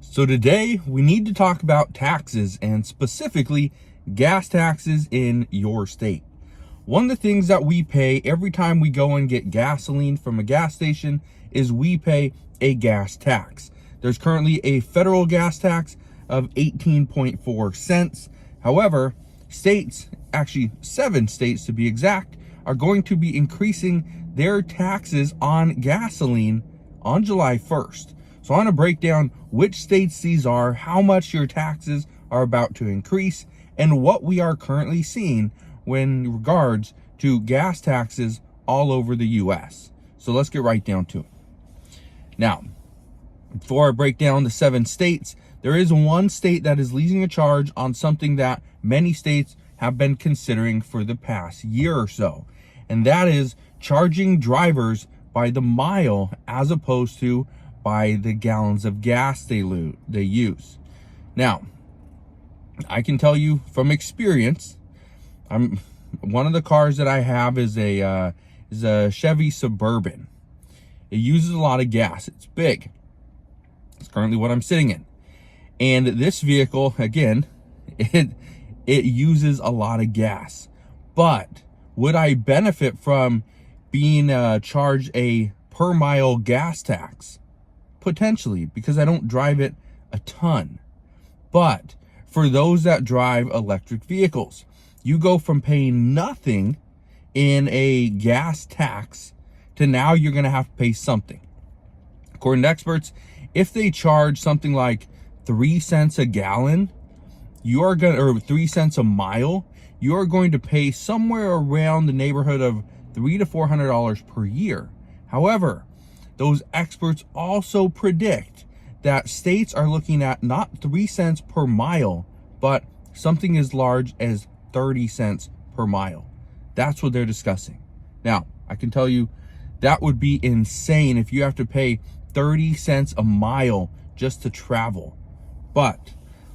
So today we need to talk about taxes, and specifically gas taxes in your state. One of the things that we pay every time we go and get gasoline from a gas station is we pay a gas tax. There's currently a federal gas tax of 18.4 cents. However, states, actually 7 states to be exact, are going to be increasing their taxes on gasoline on July 1st. So I want to break down which states these are, how much your taxes are about to increase, and what we are currently seeing when regards to gas taxes all over the US. So let's get right down to it. Now, before I break down the 7 states, there is one state that is leading a charge on something that many states have been considering for the past year or so, and that is charging drivers by the mile as opposed to by the gallons of gas they use. Now, I can tell you from experience, one of the cars that I have is a Chevy Suburban. It uses a lot of gas. It's big. It's currently what I'm sitting in. And this vehicle, again, it uses a lot of gas. But would I benefit from being charged a per mile gas tax? Potentially, because I don't drive it a ton. But for those that drive electric vehicles, you go from paying nothing in a gas tax to now you're going to have to pay something. According to experts, if they charge something like 3 cents a gallon, or 3 cents a mile, you are going to pay somewhere around the neighborhood of $300 to $400 per year. However, those experts also predict that states are looking at not 3 cents per mile, but something as large as 30 cents per mile. That's what they're discussing. Now, I can tell you that would be insane if you have to pay 30 cents a mile just to travel. But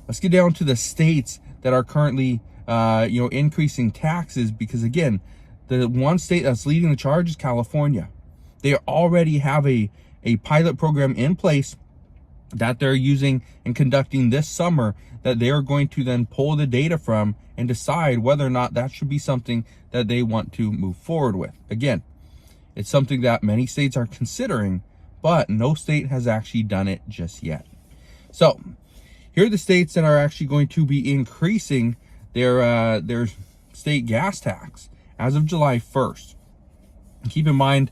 let's get down to the states that are currently increasing taxes, because again, the one state that's leading the charge is California. They already have a pilot program in place that they're using and conducting this summer that they are going to then pull the data from and decide whether or not that should be something that they want to move forward with. Again, it's something that many states are considering, but no state has actually done it just yet. So here are the states that are actually going to be increasing their state gas tax as of July 1st. Keep in mind,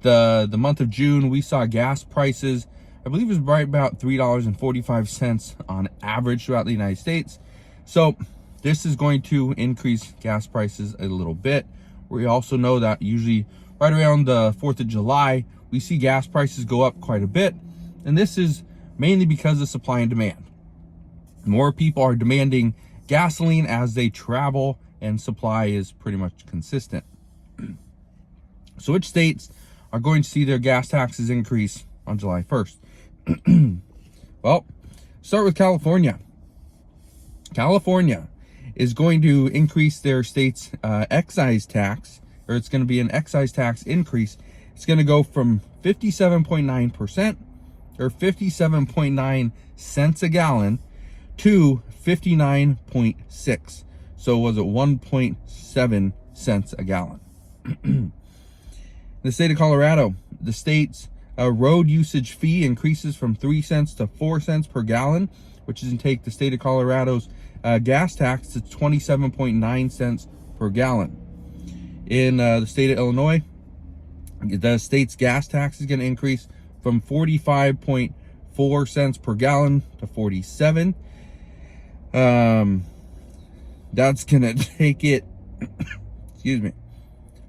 the month of June, we saw gas prices, I believe it was right about $3.45 on average throughout the United States. So this is going to increase gas prices a little bit. We also know that usually right around the 4th of July, we see gas prices go up quite a bit. And this is mainly because of supply and demand. More people are demanding gasoline as they travel, and supply is pretty much consistent. So which states are going to see their gas taxes increase on July 1st? Well, start with California. California is going to increase their state's excise tax, or it's going to be an excise tax increase. It's going to go from 57.9% or 57.9 cents a gallon to 59.6. So was it 1.7 cents a gallon? The state of Colorado, the state's road usage fee increases from 3 cents to 4 cents per gallon, which is to take the state of Colorado's gas tax to 27.9 cents per gallon. In the state of Illinois, the state's gas tax is going to increase from 45.4 cents per gallon to 47. That's going to take it, excuse me,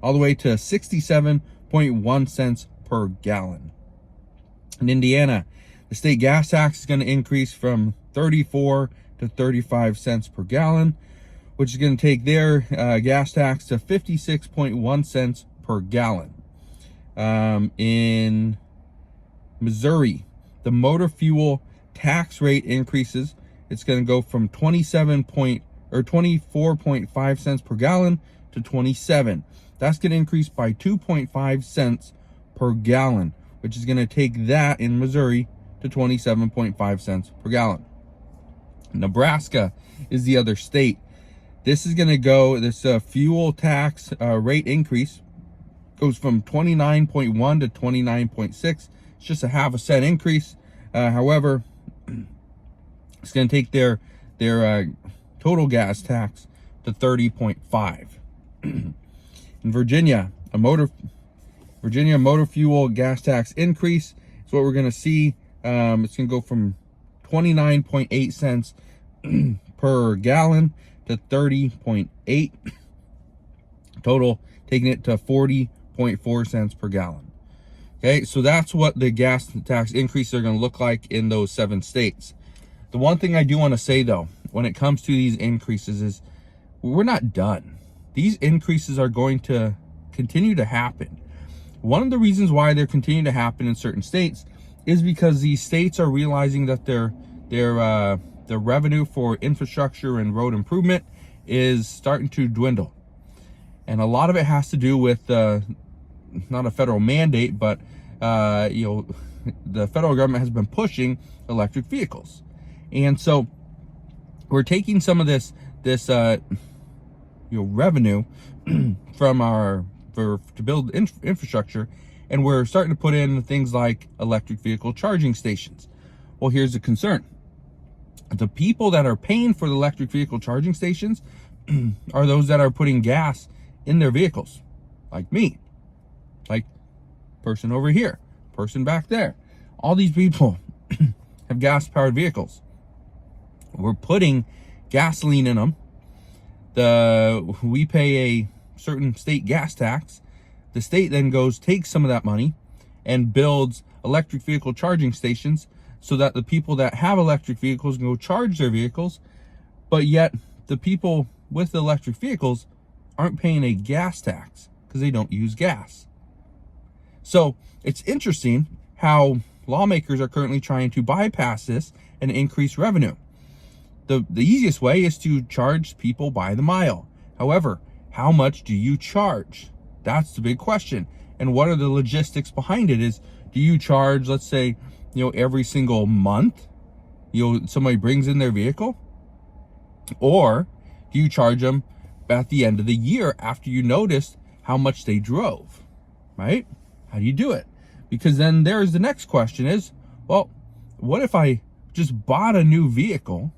all the way to 67.1 cents per gallon. In Indiana, the state gas tax is going to increase from 34 to 35 cents per gallon, which is going to take their gas tax to 56.1 cents per gallon. In Missouri, the motor fuel tax rate increases. It's going to go from 24.5 cents per gallon to 27. That's going to increase by 2.5 cents per gallon, which is going to take that in Missouri to to 27.5 cents per gallon. Nebraska is the other state. This is going to go, this fuel tax rate increase goes from 29.1 to 29.6. It's just a half a cent increase. However, it's going to take their total gas tax to 30.5. In Virginia, Virginia motor fuel gas tax increase is what we're going to see. It's going to go from 29.8 cents per gallon to 30.8. Total, taking it to 40.4 cents per gallon. Okay, so that's what the gas tax increases are going to look like in those 7 states. The one thing I do want to say, though, when it comes to these increases is we're not done. These increases are going to continue to happen. One of the reasons why they're continuing to happen in certain states is because these states are realizing that their revenue for infrastructure and road improvement is starting to dwindle. And a lot of it has to do with not a federal mandate, but the federal government has been pushing electric vehicles. And so we're taking some of this revenue from to build infrastructure, and we're starting to put in things like electric vehicle charging stations. Well, here's the concern. The people that are paying for the electric vehicle charging stations are those that are putting gas in their vehicles, like me, like person over here, person back there. All these people have gas-powered vehicles. We're putting gasoline in them. We pay a certain state gas tax. The state then takes some of that money and builds electric vehicle charging stations so that the people that have electric vehicles can go charge their vehicles, but yet the people with the electric vehicles aren't paying a gas tax because they don't use gas. So it's interesting how lawmakers are currently trying to bypass this and increase revenue. The easiest way is to charge people by the mile. However, how much do you charge? That's the big question. And what are the logistics behind it? Is, do you charge, let's say, every single month, somebody brings in their vehicle? Or do you charge them at the end of the year after you noticed how much they drove, right? How do you do it? Because then there's the next question is, well, what if I just bought a new vehicle?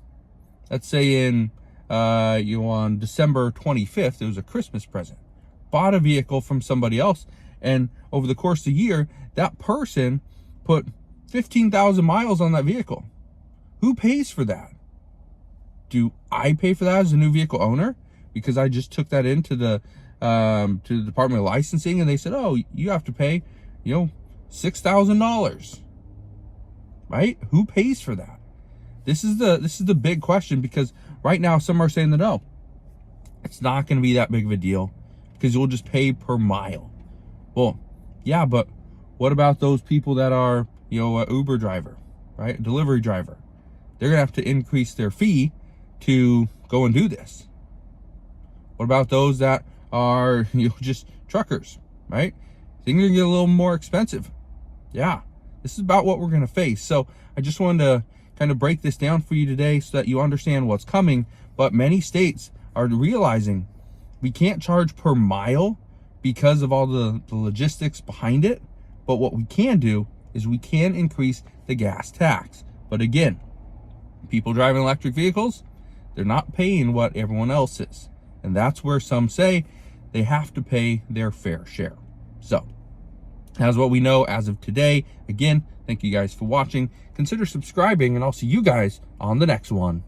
Let's say on December 25th, it was a Christmas present. Bought a vehicle from somebody else, and over the course of the year, that person put 15,000 miles on that vehicle. Who pays for that? Do I pay for that as a new vehicle owner? Because I just took that into the Department of Licensing, and they said, oh, you have to pay, $6,000. Right? Who pays for that? This is the big question, because right now some are saying that, no, it's not going to be that big of a deal because you'll just pay per mile. Well, yeah, but what about those people that are, a Uber driver, right? A delivery driver. They're going to have to increase their fee to go and do this. What about those that are, just truckers, right? Things are going to get a little more expensive. Yeah, this is about what we're going to face. So I just wanted to kind of break this down for you today so that you understand what's coming. But many states are realizing we can't charge per mile because of all the logistics behind it. But what we can do is we can increase the gas tax. But again, people driving electric vehicles, they're not paying what everyone else is. And that's where some say they have to pay their fair share. So that's what we know as of today. Again, thank you guys for watching. Consider subscribing, and I'll see you guys on the next one.